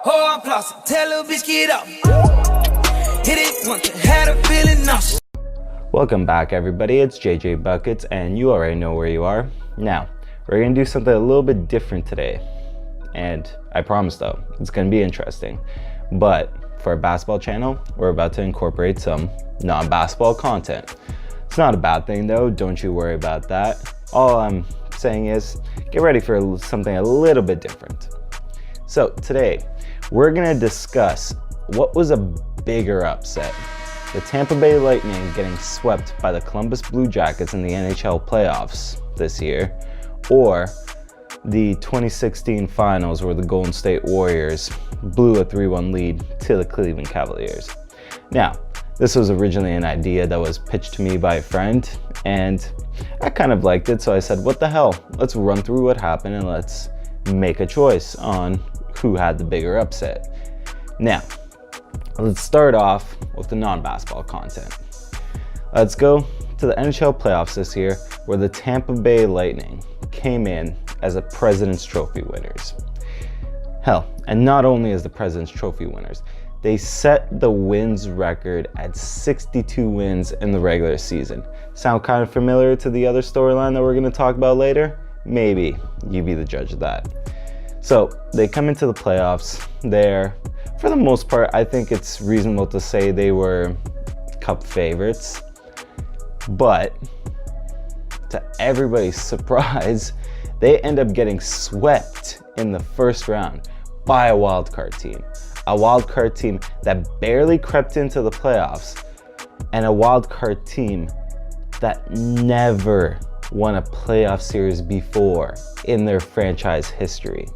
Oh, I'm flossing. Tell little bitch get up. Hit it once, had a feeling nauseous. Welcome back, everybody. It's JJ Buckets, and you already know where you are. Now, we're gonna do something a little bit different today, and I promise though, it's gonna be interesting. But for our basketball channel, we're about to incorporate some non-basketball content. It's not a bad thing though, don't you worry about that. All I'm saying is, get ready for something a little bit different. So today, we're gonna discuss what was a bigger upset. The Tampa Bay Lightning getting swept by the Columbus Blue Jackets in the NHL playoffs this year, or the 2016 finals where the Golden State Warriors blew a 3-1 lead to the Cleveland Cavaliers. Now, this was originally an idea that was pitched to me by a friend, and I kind of liked it, so I said, what the hell? Let's run through what happened and let's make a choice on who had the bigger upset. Now, let's start off with the non-basketball content. Let's go to the NHL playoffs this year, where the Tampa Bay Lightning came in as the President's Trophy winners. Hell, and not only as the President's Trophy winners, they set the wins record at 62 wins in the regular season. Sound kind of familiar to the other storyline that we're going to talk about later? Maybe. You be the judge of that. So they come into the playoffs. They're, for the most part, I think it's reasonable to say they were cup favorites. But to everybody's surprise, they end up getting swept in the first round by a wildcard team. A wildcard team that barely crept into the playoffs, and a wildcard team that never won a playoff series before in their franchise history.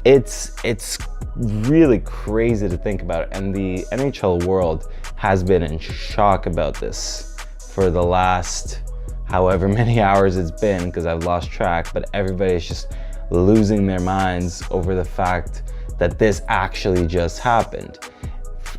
It's really crazy to think about, and the NHL world has been in shock about this for the last however many hours it's been, because I've lost track, but everybody's just losing their minds over the fact that this actually just happened.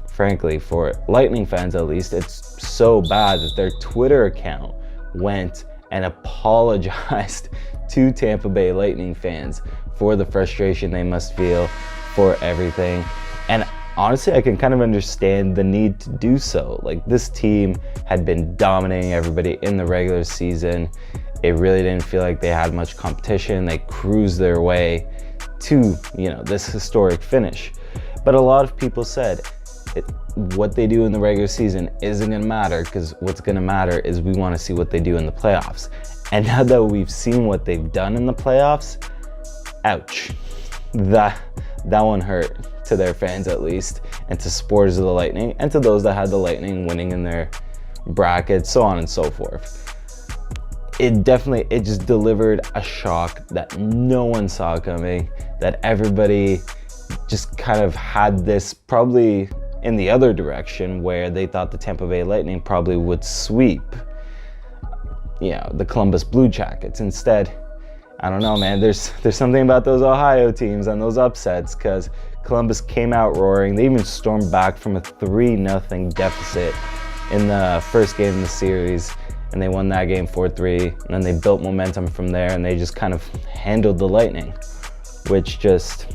Frankly, for Lightning fans at least, it's so bad that their Twitter account went and apologized to Tampa Bay Lightning fans for the frustration they must feel for everything. And honestly, I can kind of understand the need to do so. Like, this team had been dominating everybody in the regular season. It really didn't feel like they had much competition. They cruised their way to, this historic finish. But a lot of people said what they do in the regular season isn't gonna matter, because what's gonna matter is we wanna see what they do in the playoffs. And now that we've seen what they've done in the playoffs, ouch. That one hurt to their fans at least, and to supporters of the Lightning, and to those that had the Lightning winning in their brackets, so on and so forth. It just delivered a shock that no one saw coming, that everybody just kind of had this probably in the other direction, where they thought the Tampa Bay Lightning probably would sweep, the Columbus Blue Jackets. Instead, I don't know, man, there's something about those Ohio teams and those upsets, because Columbus came out roaring. They even stormed back from a 3-0 deficit in the first game of the series, and they won that game 4-3, and then they built momentum from there, and they just kind of handled the Lightning, which just,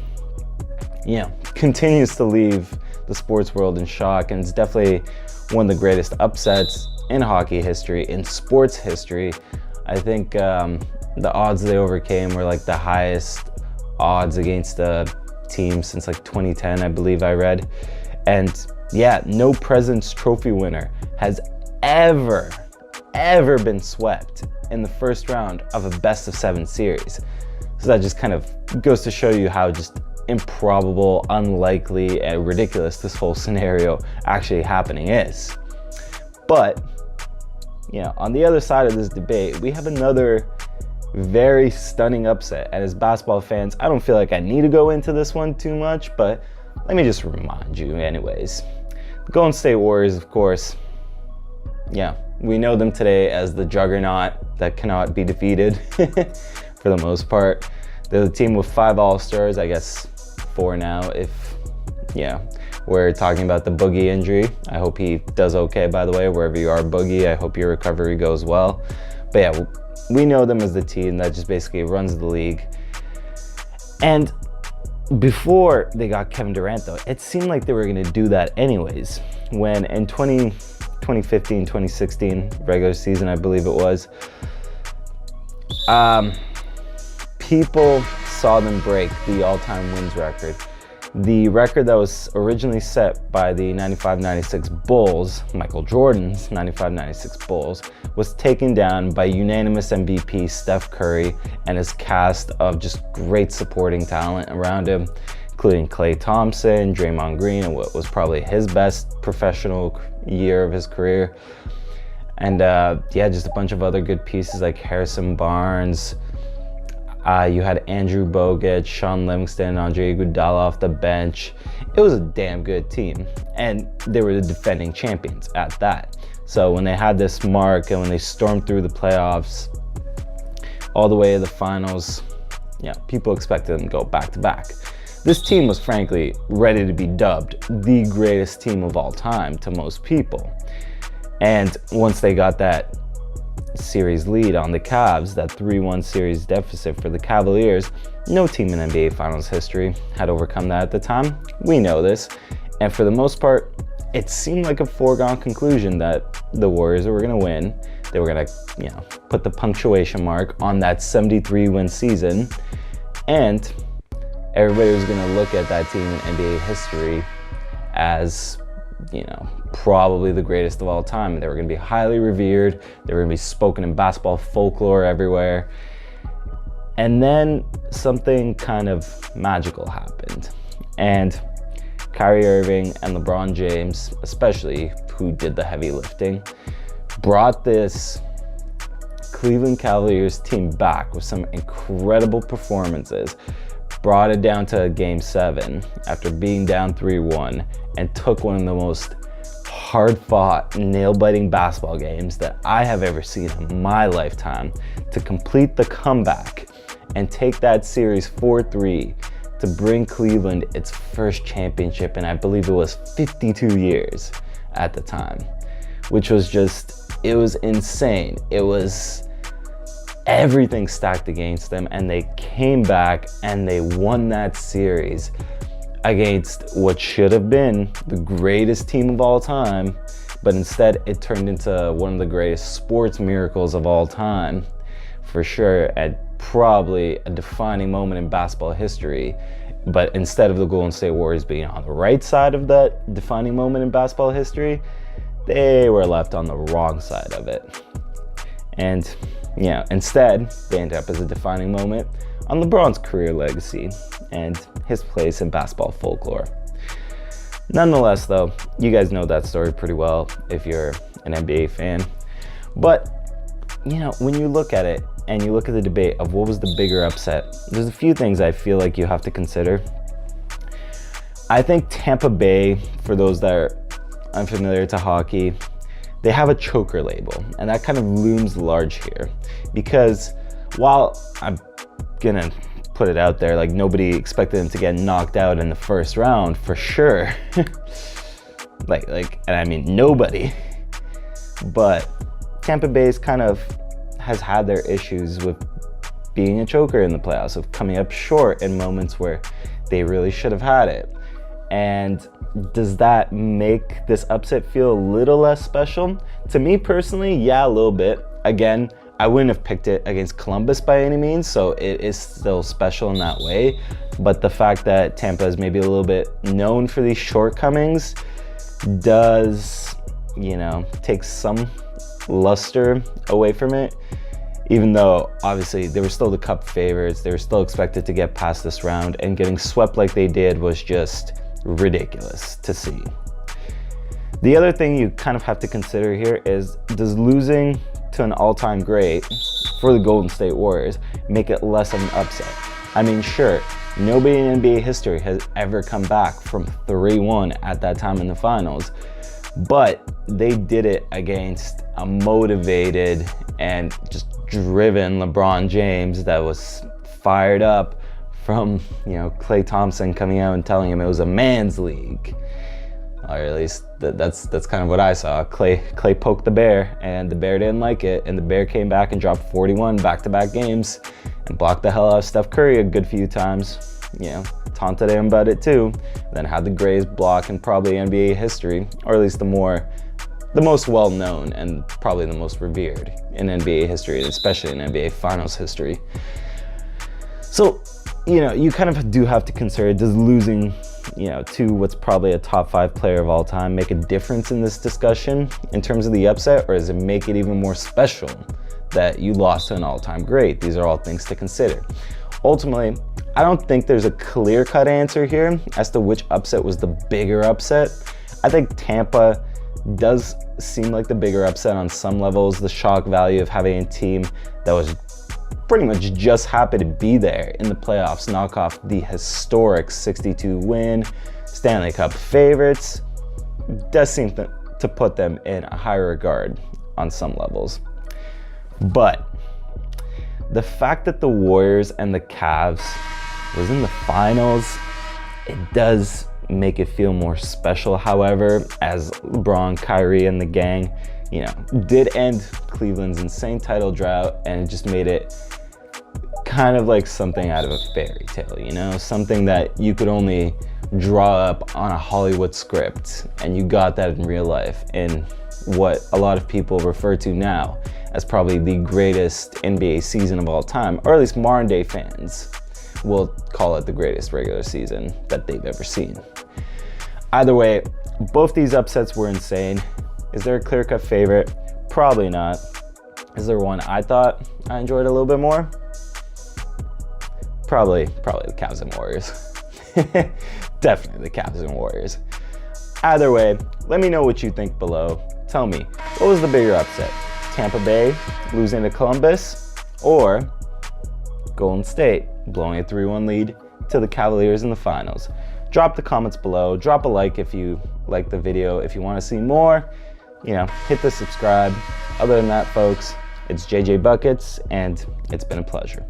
continues to leave the sports world in shock. And it's definitely one of the greatest upsets in hockey history, in sports history. I think the odds they overcame were like the highest odds against a team since like 2010, I believe I read. And yeah, no President's Trophy winner has ever been swept in the first round of a best-of-7 series. So that just kind of goes to show you how just improbable, unlikely, and ridiculous this whole scenario actually happening is. But, on the other side of this debate, we have another very stunning upset. And as basketball fans, I don't feel like I need to go into this one too much, but let me just remind you anyways. The Golden State Warriors, of course, we know them today as the juggernaut that cannot be defeated for the most part. They're the team with 5 All-Stars, I guess 4 now if, we're talking about the Boogie injury. I hope he does okay, by the way, wherever you are, Boogie. I hope your recovery goes well. But yeah, we know them as the team that just basically runs the league. And Before they got Kevin Durant, though, it seemed like they were going to do that anyways. When in 2015, 2016, regular season, I believe it was, people saw them break the all-time wins record. The record that was originally set by the 95-96 Bulls, Michael Jordan's 95-96 Bulls, was taken down by unanimous MVP Steph Curry and his cast of just great supporting talent around him, including Klay Thompson, Draymond Green, and what was probably his best professional year of his career. And just a bunch of other good pieces like Harrison Barnes. You had Andrew Bogut, Sean Livingston, Andre Iguodala off the bench. It was a damn good team, and they were the defending champions at that. So when they had this mark and when they stormed through the playoffs all the way to the finals, people expected them to go back to back. This team was frankly ready to be dubbed the greatest team of all time to most people. And once they got that series lead on the Cavs, that 3-1 series deficit for the Cavaliers, no team in NBA Finals history had overcome that at the time. We know this. And for the most part, it seemed like a foregone conclusion that the Warriors were going to win. They were going to, put the punctuation mark on that 73-win season. And everybody was going to look at that team in NBA history as, probably the greatest of all time. They were going to be highly revered. They were going to be spoken in basketball folklore everywhere. And then something kind of magical happened. And Kyrie Irving and LeBron James, especially, who did the heavy lifting, brought this Cleveland Cavaliers team back with some incredible performances, brought it down to Game 7 after being down 3-1, and took one of the most hard-fought, nail-biting basketball games that I have ever seen in my lifetime to complete the comeback and take that series 4-3 to bring Cleveland its first championship in, I believe it was 52 years at the time, which was it was insane. It was everything stacked against them, and they came back and they won that series against what should have been the greatest team of all time, but instead it turned into one of the greatest sports miracles of all time, for sure, and probably a defining moment in basketball history. But instead of the Golden State Warriors being on the right side of that defining moment in basketball history, they were left on the wrong side of it. And instead they ended up as a defining moment on LeBron's career legacy and his place in basketball folklore. Nonetheless, though, you guys know that story pretty well if you're an NBA fan. But, when you look at it and you look at the debate of what was the bigger upset, there's a few things I feel like you have to consider. I think Tampa Bay, for those that are unfamiliar to hockey, they have a choker label, and that kind of looms large here. Because while I'm gonna put it out there, like, nobody expected them to get knocked out in the first round, for sure. and I mean nobody. But Tampa Bay's kind of has had their issues with being a choker in the playoffs, of coming up short in moments where they really should have had it. And does that make this upset feel a little less special? To me personally, yeah, a little bit. Again, I wouldn't have picked it against Columbus by any means, so it is still special in that way. But the fact that Tampa is maybe a little bit known for these shortcomings does, take some luster away from it. Even though, obviously, they were still the cup favorites, they were still expected to get past this round, and getting swept like they did was just ridiculous to see. The other thing you kind of have to consider here is, does losing to an all-time great for the Golden State Warriors make it less of an upset? I mean, sure, nobody in NBA history has ever come back from 3-1 at that time in the finals, but they did it against a motivated and just driven LeBron James that was fired up from, Klay Thompson coming out and telling him it was a man's league. Or at least that's kind of what I saw. Klay poked the bear, and the bear didn't like it, and the bear came back and dropped 41 back-to-back games and blocked the hell out of Steph Curry a good few times. taunted him about it too, then had the greatest block in probably NBA history, or at least the most well-known and probably the most revered in NBA history, especially in NBA Finals history. So, you kind of do have to consider, does losing, to what's probably a top 5 player of all time make a difference in this discussion in terms of the upset, or does it make it even more special that you lost to an all-time great? These are all things to consider. Ultimately, I don't think there's a clear-cut answer here as to which upset was the bigger upset. I think Tampa does seem like the bigger upset on some levels. The shock value of having a team that was pretty much just happy to be there in the playoffs knock off the historic 62-win Stanley Cup favorites does seem to put them in a higher regard on some levels. But the fact that the Warriors and the Cavs was in the finals, it does make it feel more special. However, as LeBron, Kyrie, and the gang, did end Cleveland's insane title drought, and it just made it kind of like something out of a fairy tale, something that you could only draw up on a Hollywood script, and you got that in real life in what a lot of people refer to now as probably the greatest NBA season of all time, or at least modern day fans will call it the greatest regular season that they've ever seen. Either way, both these upsets were insane. Is there a clear-cut favorite? Probably not. Is there one I thought I enjoyed a little bit more? Probably the Cavs and Warriors. Definitely the Cavs and Warriors. Either way, let me know what you think below. Tell me, what was the bigger upset? Tampa Bay losing to Columbus, or Golden State blowing a 3-1 lead to the Cavaliers in the finals? Drop the comments below. Drop a like if you like the video. If you want to see more, hit the subscribe. Other than that, folks, it's JJ Buckets, and it's been a pleasure.